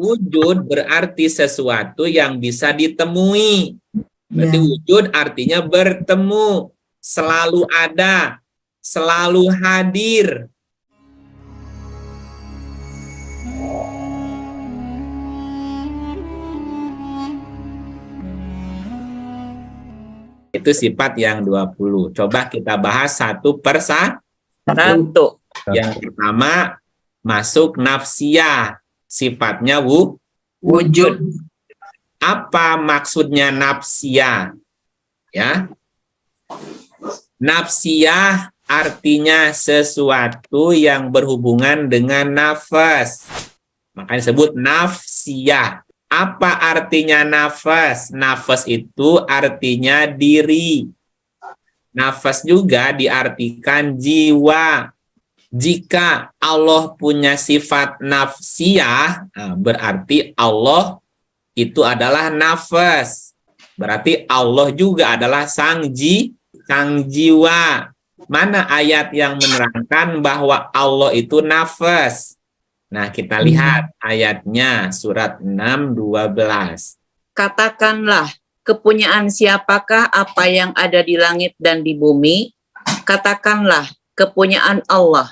Wujud berarti sesuatu yang bisa ditemui. Berarti Ya. wujud artinya bertemu, selalu ada, selalu hadir. Itu sifat yang 20. Coba kita bahas satu persatu. Satu. Yang pertama, masuk nafsiyah. Sifatnya Wujud. apa maksudnya nafsiyah? Ya. Nafsiyah artinya sesuatu yang berhubungan dengan nafas. Makanya disebut nafsiyah. Apa artinya nafas? Nafas itu artinya diri. Nafas juga diartikan jiwa. Jika Allah punya sifat nafsiyah, berarti Allah itu adalah nafas. Berarti Allah juga adalah sang jiwa. Mana ayat yang menerangkan bahwa Allah itu nafas? Nah, kita lihat ayatnya surat 6:12. Katakanlah, kepunyaan siapakah apa yang ada di langit dan di bumi? Katakanlah, kepunyaan Allah.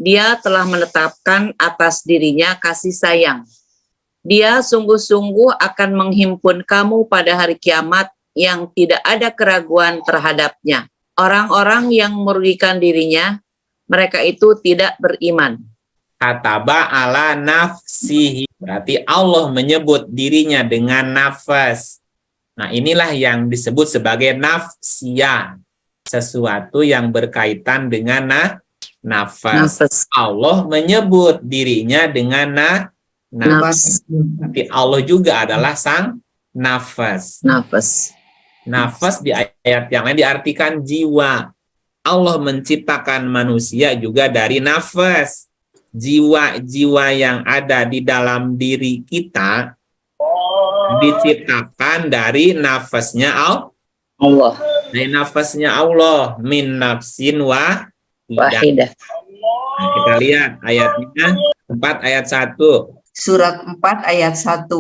Dia telah menetapkan atas dirinya kasih sayang. Dia sungguh-sungguh akan menghimpun kamu pada hari kiamat yang tidak ada keraguan terhadapnya. Orang-orang yang merugikan dirinya, mereka itu tidak beriman. Kataba ala nafsihi. Berarti Allah menyebut dirinya dengan nafas. Nah, inilah yang disebut sebagai nafsiyah. Sesuatu yang berkaitan dengan nafas. Allah menyebut dirinya dengan nafas. Berarti Allah juga adalah sang nafas. Nafas di ayat yang lain diartikan jiwa. Allah menciptakan manusia juga dari nafas. Jiwa-jiwa yang ada di dalam diri kita diciptakan dari nafasnya Allah. Dari nafasnya Allah, min nafsin wahidah. Nah, kita lihat ayatnya 4 ayat 1. Surat 4 ayat 1.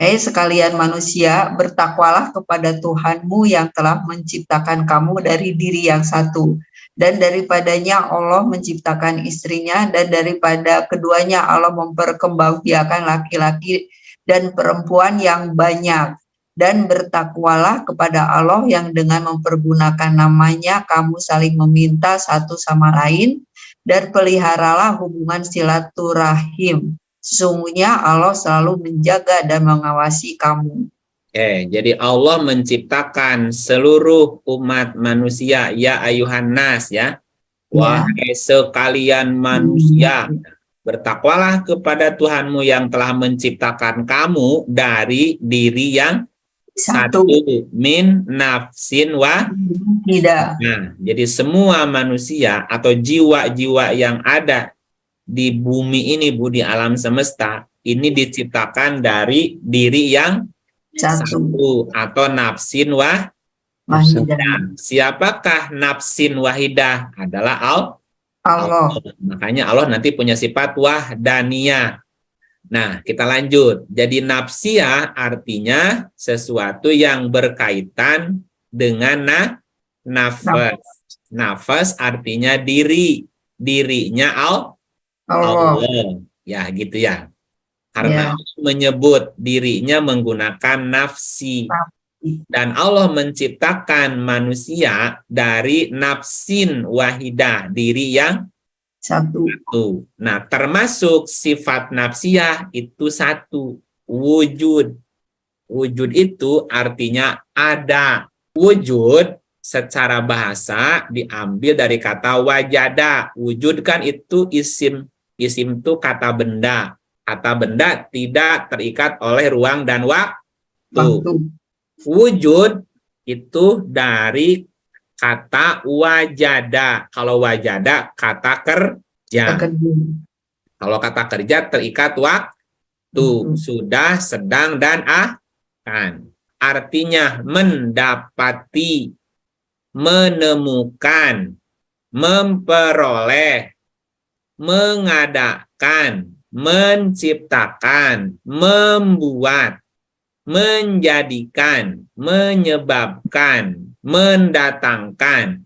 Hei sekalian manusia, bertakwalah kepada Tuhanmu yang telah menciptakan kamu dari diri yang satu. Dan daripadanya Allah menciptakan istrinya, dan daripada keduanya Allah memperkembangbiakan laki-laki dan perempuan yang banyak. Dan bertakwalah kepada Allah yang dengan mempergunakan namanya kamu saling meminta satu sama lain, dan peliharalah hubungan silaturahim. Sesungguhnya Allah selalu menjaga dan mengawasi kamu. Jadi Allah menciptakan seluruh umat manusia, ya ayuhan nas, ya. Wahai sekalian manusia, bertakwalah kepada Tuhanmu yang telah menciptakan kamu dari diri yang satu, min nafsin wahidah. Nah, jadi semua manusia atau jiwa-jiwa yang ada di bumi ini, Bu, di alam semesta, ini diciptakan dari diri yang satu atau nafsin wahidah. Siapakah nafsin wahidah? Adalah Allah. Makanya Allah nanti punya sifat wahdaniyah. Nah, kita lanjut. Jadi nafsiyah artinya sesuatu yang berkaitan dengan nafas. Nafas artinya diri. Dirinya Allah. Ya, gitu ya. Karena Allah menyebut dirinya menggunakan nafsi. Dan Allah menciptakan manusia dari nafsin wahidah, diri yang satu. Nah, termasuk sifat nafsiyah itu satu, wujud. Wujud itu artinya ada. Wujud secara bahasa diambil dari kata wajada. Wujud kan itu isim. Isim itu kata benda. Kata benda tidak terikat oleh ruang dan waktu. Wujud itu dari kata wajada. Kalau wajada kata kerja. Kalau kata kerja terikat waktu. Sudah, sedang, dan akan. Artinya mendapati, menemukan, memperoleh, mengadakan, menciptakan, membuat, menjadikan, menyebabkan, mendatangkan,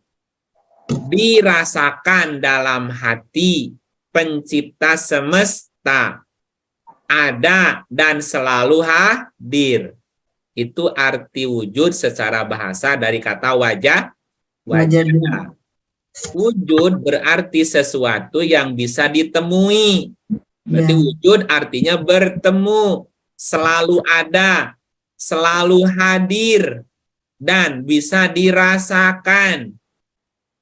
dirasakan dalam hati pencipta semesta, ada dan selalu hadir. Itu arti wujud secara bahasa dari kata wajah. Wujud berarti sesuatu yang bisa ditemui. Berarti wujud artinya bertemu, selalu ada, selalu hadir, dan bisa dirasakan.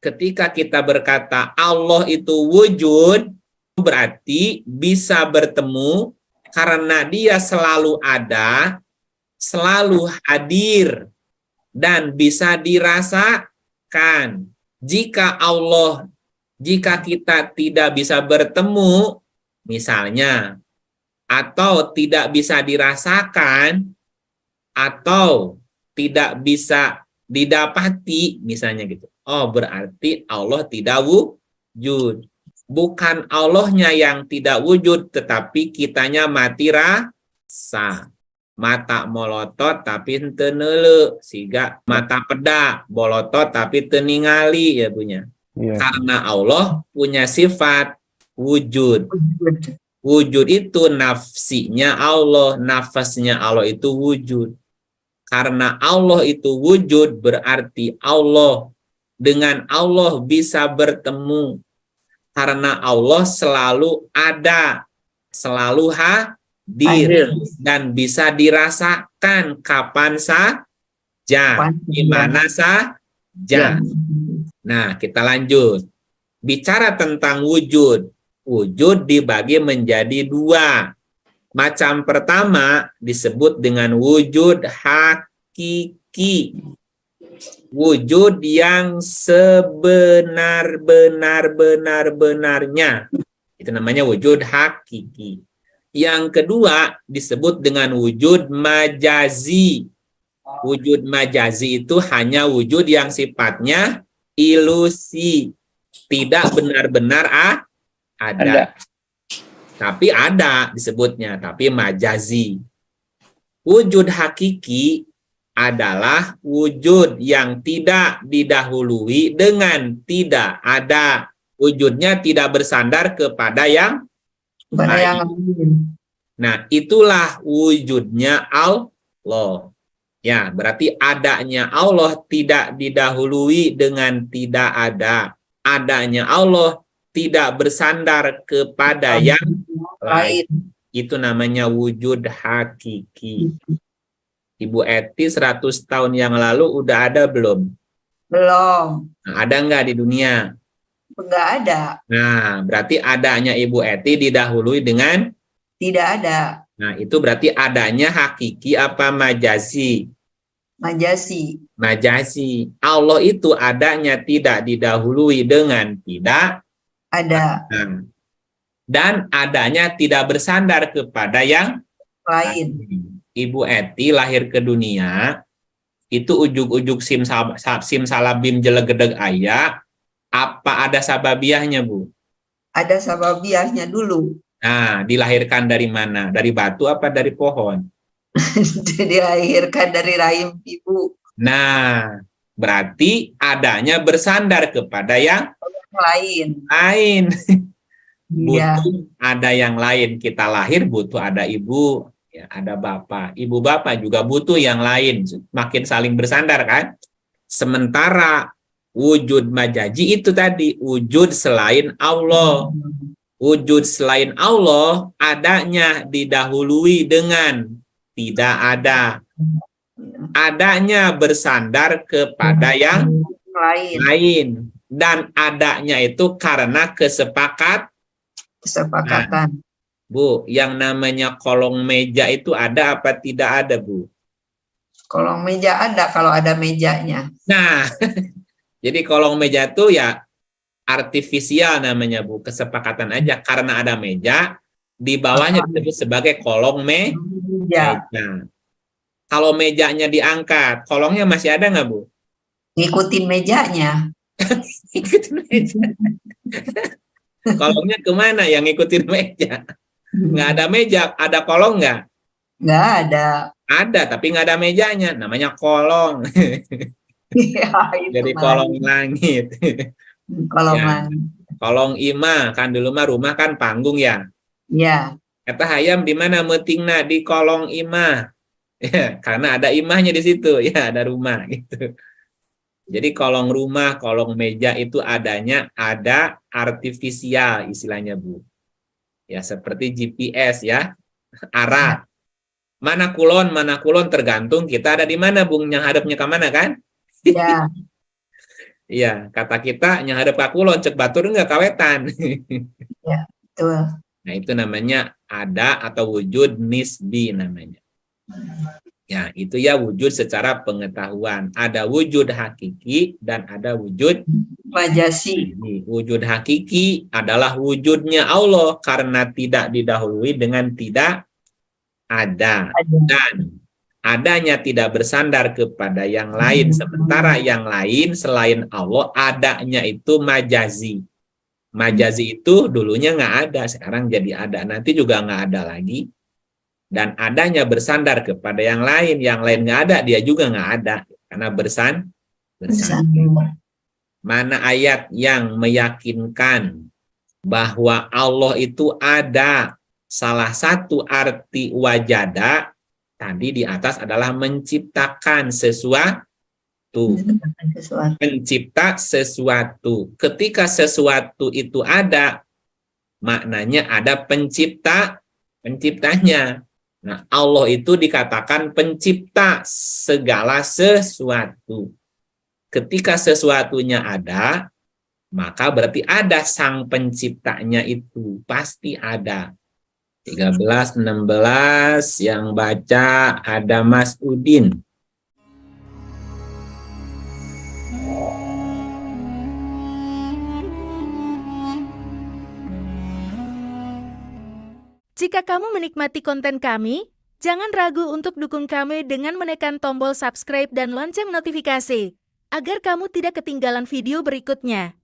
Ketika kita berkata Allah itu wujud, berarti bisa bertemu karena dia selalu ada, selalu hadir, dan bisa dirasakan. Jika kita tidak bisa bertemu, misalnya, atau tidak bisa dirasakan, atau tidak bisa didapati, misalnya gitu. Oh, berarti Allah tidak wujud. Bukan Allahnya yang tidak wujud, tetapi kitanya mati rasa. Mata molotot tapi henteu neuleu, siga mata peda bolotot tapi teu ningali ya punya. Karena Allah punya sifat wujud. Wujud itu nafsinya Allah, nafasnya Allah itu wujud. Karena Allah itu wujud berarti Allah, dengan Allah bisa bertemu. Karena Allah selalu ada, selalu hadir, dan bisa dirasakan kapan saja, di mana saja. Nah, kita lanjut. Bicara tentang wujud. Wujud dibagi menjadi dua. Macam pertama disebut dengan wujud hakiki. Wujud yang sebenar-benarnya. Itu namanya wujud hakiki. Yang kedua disebut dengan wujud majazi. Wujud majazi itu hanya wujud yang sifatnya ilusi. Tidak benar-benar ada. Tapi ada disebutnya, tapi majazi. Wujud hakiki adalah wujud yang tidak didahului dengan tidak ada. Wujudnya tidak bersandar kepada yang lain. Nah, itulah wujudnya Allah. Ya, berarti adanya Allah tidak didahului dengan tidak ada. Adanya Allah tidak bersandar kepada yang lain. Itu namanya wujud hakiki. Ibu Eti 100 tahun yang lalu udah ada belum? Belum. Nah, ada nggak di dunia? Nggak ada. Nah, berarti adanya Ibu Eti didahului dengan? Tidak ada. Nah, itu berarti adanya hakiki apa majazi? Majazi. Majazi. Allah itu adanya tidak didahului dengan tidak ada. Dan adanya tidak bersandar kepada yang lain. Ibu Eti lahir ke dunia, itu ujug-ujug simsalabim jelegedeg ayah, apa ada sababiahnya, Bu? Ada sababiahnya dulu. Nah, dilahirkan dari mana? Dari batu apa dari pohon? Dilahirkan dari rahim ibu. Nah, berarti adanya bersandar kepada yang lain. Butuh ada yang lain. Kita lahir butuh ada ibu, ya, ada bapak. Ibu bapak juga butuh yang lain. Makin saling bersandar kan? Sementara wujud majazi itu tadi wujud selain Allah. Wujud selain Allah adanya didahului dengan tidak ada. Adanya bersandar kepada yang lain. Dan adanya itu karena kesepakatan. Nah, Bu, yang namanya kolong meja itu ada apa tidak ada, Bu? Kolong meja ada kalau ada mejanya. Nah, jadi kolong meja itu ya artifisial namanya, Bu. Kesepakatan aja. Karena ada meja, di bawahnya disebut sebagai kolong meja. Kalau mejanya diangkat, kolongnya masih ada nggak, Bu? Ngikutin mejanya. Ngikutin meja. Kolongnya kemana yang ngikutin meja? Nggak ada meja, ada kolong nggak? Nggak ada. Ada, tapi nggak ada mejanya. Namanya kolong. Ya, itu Jadi mah kolong langit. kolong Ya, langit. kolong imah kan dulu mah rumah kan panggung ya. Ya, Kata hayam di mana metingna di kolong imah. Ya, karena ada imahnya di situ, ya ada rumah gitu. Jadi kolong rumah, kolong meja itu adanya ada artifisial istilahnya Bu. Ya seperti GPS ya, arah. Mana kulon tergantung kita ada di mana Bung, yang hadapnya ke mana kan? ya, Iya, kata kita yang hadap ke kulon cek batur enggak kawetan. ya, betul. Nah, itu namanya ada atau wujud nisbi namanya. Ya, itu ya wujud secara pengetahuan. Ada wujud hakiki dan ada wujud Majasi. wujud hakiki adalah wujudnya Allah karena tidak didahului dengan tidak ada. Ada. Dan adanya tidak bersandar kepada yang lain. Sementara yang lain selain Allah adanya itu majazi. Majazi itu dulunya nggak ada, sekarang jadi ada. Nanti juga nggak ada lagi. Dan adanya bersandar kepada yang lain nggak ada, dia juga nggak ada. Karena bersandar. Bersandar. Mana ayat yang meyakinkan bahwa Allah itu ada? Salah satu arti wajada tadi di atas adalah menciptakan sesuatu. Sesuatu. Mencipta sesuatu. Ketika sesuatu itu ada, maknanya ada penciptanya. Nah, Allah itu dikatakan pencipta segala sesuatu. Ketika sesuatunya ada, maka berarti ada sang penciptanya itu. Pasti ada. 13, 16 yang baca ada Mas Udin. Jika kamu menikmati konten kami, jangan ragu untuk dukung kami dengan menekan tombol subscribe dan lonceng notifikasi, agar kamu tidak ketinggalan video berikutnya.